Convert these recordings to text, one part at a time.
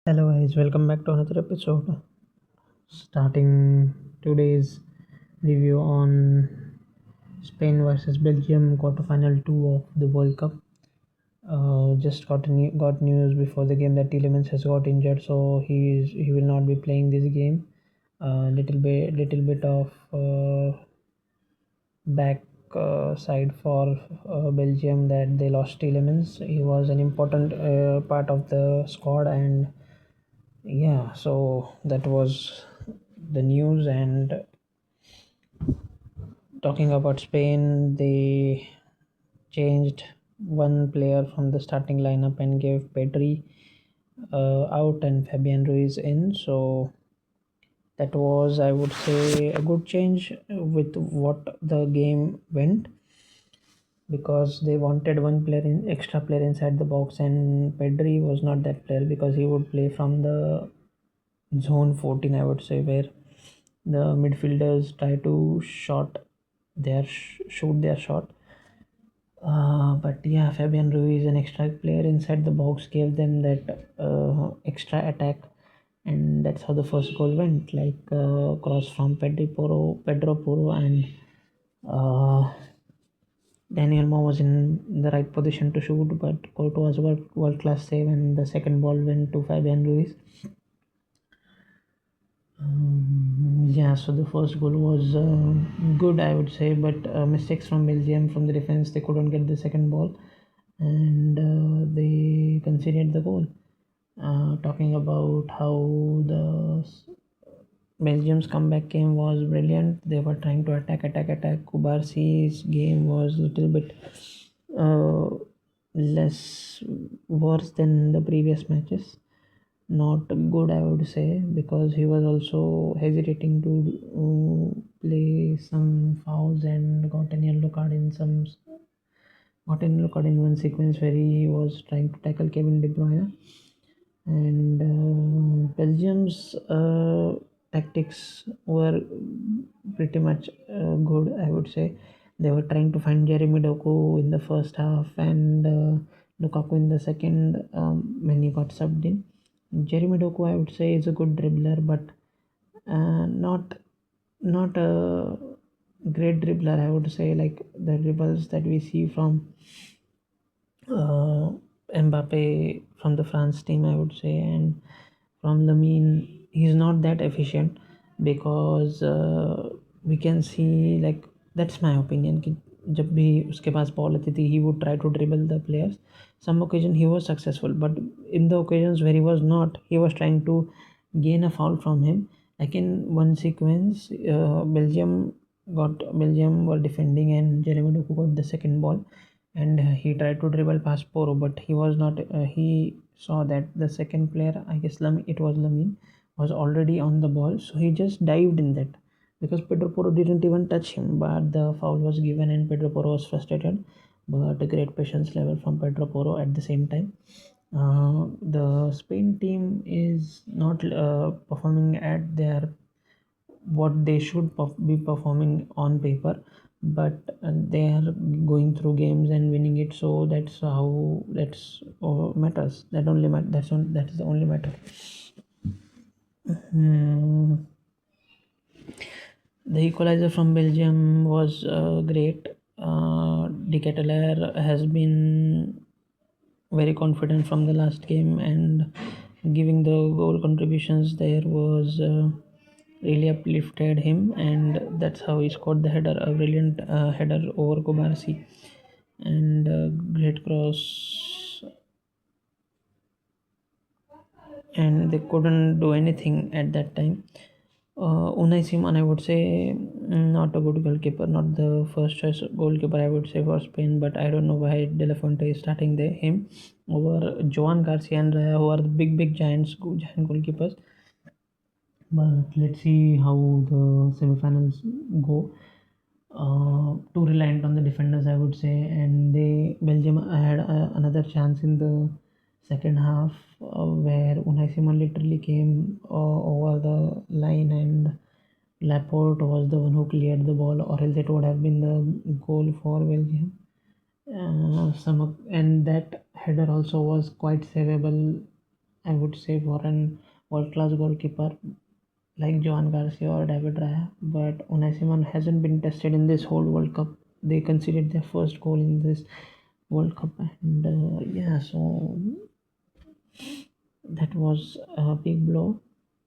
Hello guys, welcome back to another episode. Starting today's review on Spain versus Belgium quarterfinal two of the World Cup. Just got news before the game that Tielemans has got injured, so he will not be playing this game. Little bit of back side for Belgium that they lost Tielemans. He was an important part of the squad, and yeah, so that was the news. And talking about Spain, they changed one player from the starting lineup and gave Pedri out and Fabian Ruiz in. So that was, I would say, a good change with what the game went, because they wanted one player in extra player inside the box, and Pedri was not that player because he would play from the zone 14, I would say, where the midfielders try to shoot their shot. But yeah, Fabian Ruiz, an extra player inside the box, gave them that extra attack, and that's how the first goal went. Like cross from Pedro Porro, and uh, Daniel Mo was in the right position to shoot, but Courtois was world class save, and the second ball went to Fabian Ruiz. Yeah, so the first goal was good, I would say, but mistakes from Belgium from the defense. They couldn't get the second ball, and they conceded the goal. Talking about how the Belgium's comeback game was brilliant. They were trying to attack. Kubarsi's game was a little bit uh, less worse than the previous matches. Not good, I would say, because he was also hesitating to play some fouls and got an yellow card in one sequence where he was trying to tackle Kevin De Bruyne. And Belgium's tactics were pretty much good, I would say. They were trying to find Jeremy Doku in the first half, and Lukaku in the second, when he got subbed in. Jeremy Doku, I would say, is a good dribbler, but not a great dribbler, I would say. Like the dribbles that we see from uh, Mbappe from the France team, I would say, and from Lamine, he's not that efficient, because we can see, like, that's my opinion कि जब भी उसके पास ball आती थी, he would try to dribble the players. Some occasion he was successful, but in the occasions where he was not, he was trying to gain a foul from him. Like in one sequence, Belgium were defending, and Jeremy Doku got the second ball, and he tried to dribble past Poro, but he was not. He saw that the second player, I guess it was Lamine, was already on the ball, so he just dived in that, because Pedro Poro didn't even touch him. But the foul was given, and Pedro Poro was frustrated. But a great patience level from Pedro Poro at the same time. The Spain team is not performing at their what they should be performing on paper, but they are going through games and winning it, so that's matters. That is the only matter. Hmm. The equalizer from Belgium was great. De Ketelaere has been very confident from the last game, and giving the goal contributions there was really uplifted him, and that's how he scored the header, a brilliant header over Kobarsi, and great cross, and they couldn't do anything at that time. Unai Simon, I would say, not a good goalkeeper, not the first choice goalkeeper, I would say, for Spain. But I don't know why De La Fuente is starting him over Joan Garcia and Raya, who are the big giant goalkeepers. But let's see how the semifinals go. Too reliant on the defenders, I would say, and Belgium had another chance in the second half, where Unai Simon literally came over the line, and Laporte was the one who cleared the ball, or else it would have been the goal for Belgium. And that header also was quite savable, I would say, for an world class goalkeeper like Joan Garcia or David Raya, but Unai Simon hasn't been tested in this whole World Cup. They conceded their first goal in this World Cup, and yeah, so that was a big blow.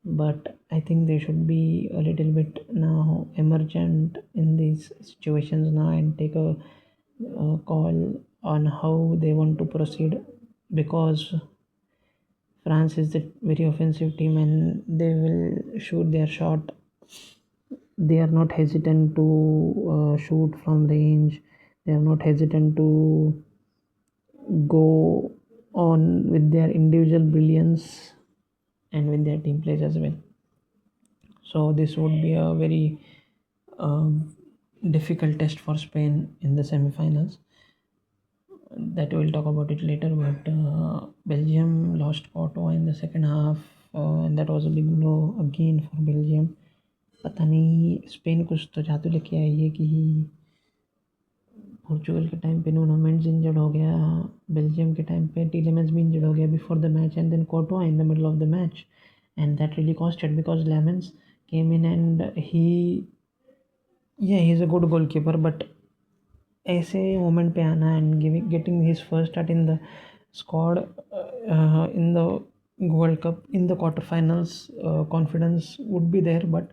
But I think they should be a little bit now emergent in these situations now and take a call on how they want to proceed, because France is a very offensive team and they will shoot their shot. They are not hesitant to shoot from range. They are not hesitant to go on with their individual brilliance and with their team plays as well. So this would be a very um, difficult test for Spain in the semifinals. That we'll talk about it later. But Belgium lost 4-2 in the second half, and that was a big blow again for Belgium. पता नहीं Spain कुछ तो जादू लेके आई है कि Portugal के time पे नूनो मेंडिस इंजर्ड हो गया, बेल्जियम के टाइम पे टीलेमेंस भी इंजर्ड हो गया before the match, and then Courtois in the middle of the match, and that really costed because Lamens came in and he's a good goalkeeper, but ऐसे moment पे आना and giving getting his first start in the squad in the world cup in the quarter finals, confidence would be there, but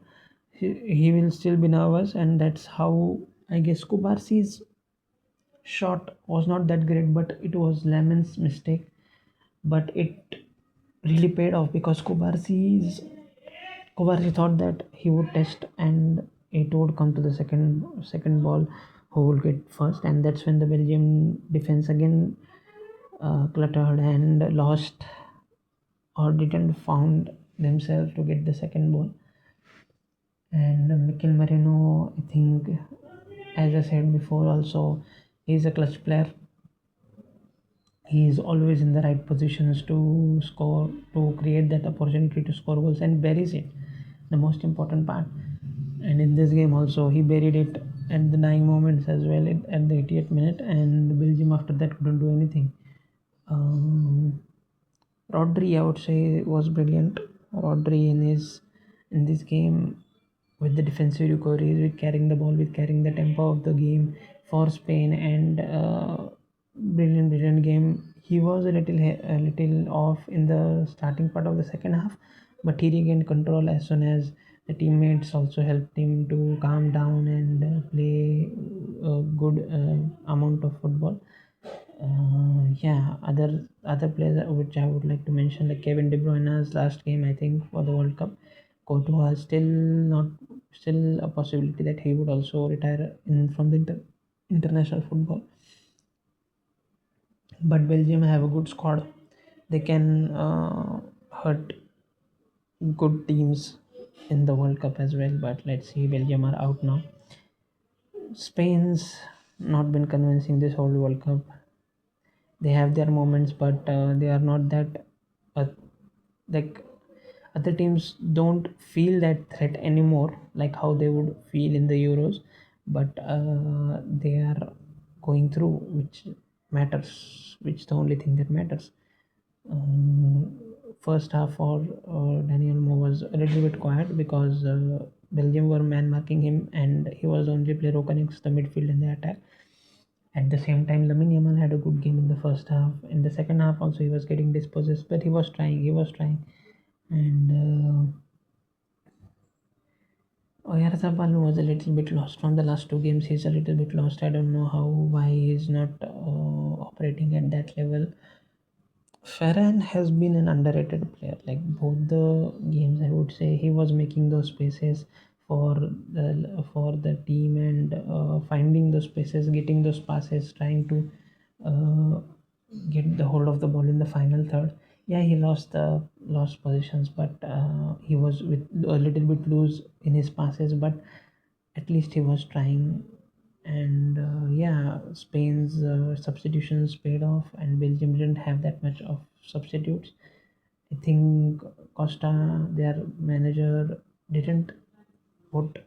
he will still be nervous, and that's how I guess Kubarsi's shot was not that great, but it was Lamin's mistake. But it really paid off because Kubarsi thought that he would test and it would come to the second ball who will get first, and that's when the Belgium defense again cluttered and lost or didn't found themselves to get the second ball. And Mikel Merino, I think, as I said before, also he's a clutch player. He is always in the right positions to score, to create that opportunity to score goals, and buries it, the most important part. And in this game also he buried it at the dying moments as well, at the 80th minute, and Belgium after that couldn't do anything. um, Rodri, I would say, was brilliant. Rodri in this game, with the defensive recoveries, with carrying the ball, with carrying the tempo of the game for Spain, and brilliant game. He was a little off in the starting part of the second half, but he regained control as soon as the teammates also helped him to calm down and play a good amount of football. Yeah, other players which I would like to mention, like Kevin De Bruyne's last game, I think, for the World Cup. Courtois still not still a possibility that he would also retire in from the international football. But Belgium have a good squad. They can hurt good teams in the World Cup as well. But let's see, Belgium are out now. Spain's not been convincing this whole World Cup. They have their moments, but they are not that uh, like other teams don't feel that threat anymore, like how they would feel in the Euros. But they are going through, which matters, which the only thing that matters. um, First half for Daniel Mo was a little bit quiet because Belgium were man marking him, and he was the only player who connects the midfield in the attack. At the same time, lamineyamal had a good game in the first half. In the second half also he was getting dispossessed, but he was trying. And Oyarzabal was a little bit lost from the last two games. He's a little bit lost. I don't know why he's not operating at that level. Ferran has been an underrated player. Like both the games, I would say he was making those spaces for the team, and finding those spaces, getting those passes, trying to uh, get the hold of the ball in the final third. Yeah, he lost positions, but he was with a little bit loose in his passes. But at least he was trying, and yeah, Spain's substitutions paid off, and Belgium didn't have that much of substitutes. I think Costa, their manager, didn't put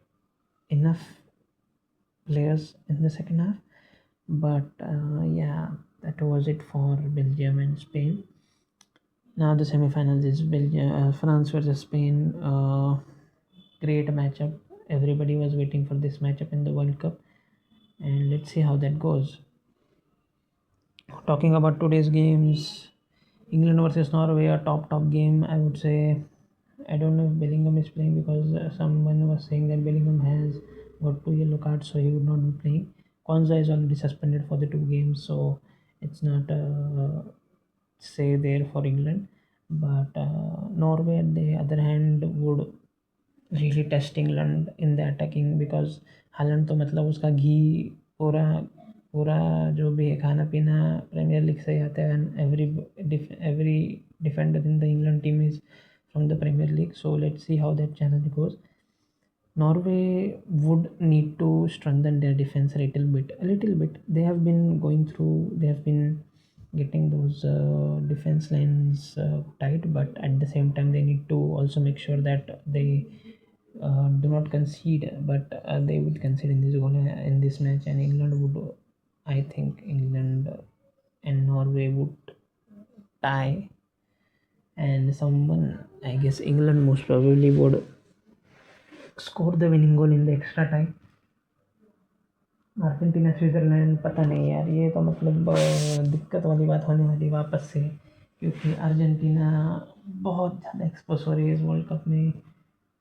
enough players in the second half. But yeah, that was it for Belgium and Spain. Now the semifinals is Belgium, France versus Spain. Great matchup. Everybody was waiting for this matchup in the World Cup, and let's see how that goes. Talking about today's games, England versus Norway, a top game. I would say. I don't know if Bellingham is playing because someone was saying that Bellingham has got two yellow cards, so he would not be playing. Konza is already suspended for the two games, so it's not say there for England. But Norway, on the other hand, would really test England in the attacking because हालांकि तो मतलब उसका घी पूरा पूरा जो भी है खाना पीना प्रीमियर लीग से ही आता है and every defender in the England team is from the Premier League. So let's see how that challenge goes. Norway would need to strengthen their defense a little bit. A little bit. They have been going through. They have been getting those defense lines tight, but at the same time, they need to also make sure that they do not concede. But they will concede in this goal in this match, and England would. I think England and Norway would tie, and someone. I guess England most probably would score the winning goal in the extra time. Argentina Switzerland पता नहीं यार, ये तो मतलब दिक्कत वाली बात होने वाली वापस से, क्योंकि अर्जेंटीना बहुत ज़्यादा एक्सपोज हो रही है इस वर्ल्ड कप में।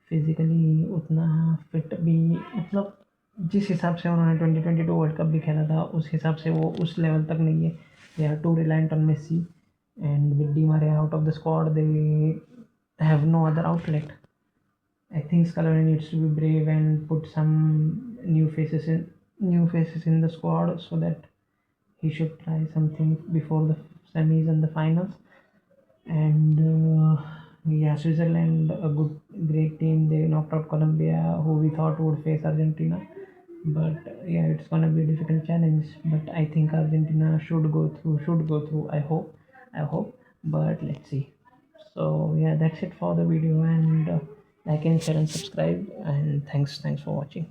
फिज़िकली उतना फिट भी मतलब जिस हिसाब से उन्होंने 2022 वर्ल्ड कप भी खेला था उस हिसाब से वो उस लेवल तक नहीं है। They are too reliant on Messi and with Di Maria out of the squad they have no other outlet. I think Scaloni needs to be brave and put some new faces in the squad so that he should try something before the semis and the finals. And yeah, Switzerland, a great team. They knocked out Colombia, who we thought would face Argentina. But yeah, it's gonna be a difficult challenge. But I think Argentina should go through. Should go through. I hope. I hope. But let's see. So yeah, that's it for the video, and like and share and subscribe, and thanks for watching.